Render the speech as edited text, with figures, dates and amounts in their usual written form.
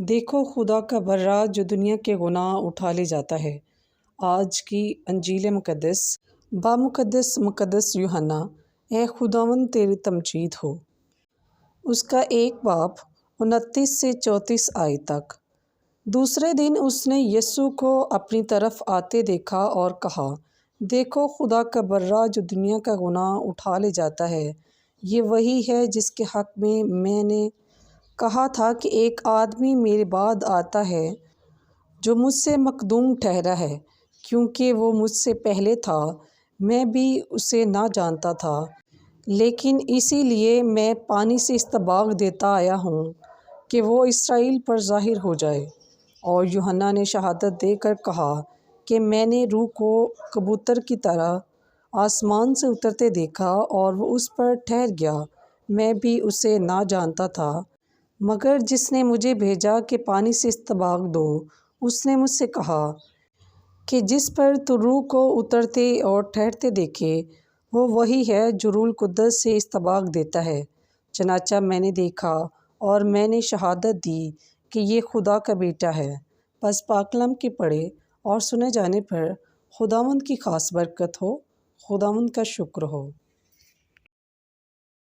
دیکھو خدا کا برا جو دنیا کے گناہ اٹھا لے جاتا ہے۔ آج کی انجیل مقدس مقدس یوحنا، اے خداوند تیری تمجید ہو۔ اس کا 1 باب 29 سے 34 آیت تک۔ دوسرے دن اس نے یسوع کو اپنی طرف آتے دیکھا اور کہا، دیکھو خدا کا برا جو دنیا کا گناہ اٹھا لے جاتا ہے۔ یہ وہی ہے جس کے حق میں نے کہا تھا کہ ایک آدمی میرے بعد آتا ہے جو مجھ سے مقدوم ٹھہرا ہے، کیونکہ وہ مجھ سے پہلے تھا۔ میں بھی اسے نہ جانتا تھا، لیکن اسی لیے میں پانی سے استباغ دیتا آیا ہوں کہ وہ اسرائیل پر ظاہر ہو جائے۔ اور یوحنا نے شہادت دے کر کہا کہ میں نے روح کو کبوتر کی طرح آسمان سے اترتے دیکھا اور وہ اس پر ٹھہر گیا۔ میں بھی اسے نہ جانتا تھا، مگر جس نے مجھے بھیجا کہ پانی سے استباغ دو، اس نے مجھ سے کہا کہ جس پر تو روح کو اترتے اور ٹھہرتے دیکھے، وہ وہی ہے جو روح القدس سے استباغ دیتا ہے۔ چنانچہ میں نے دیکھا اور میں نے شہادت دی کہ یہ خدا کا بیٹا ہے۔ پس پاک کلام کے پڑھے اور سنے جانے پر خداوند کی خاص برکت ہو۔ خداوند کا شکر ہو۔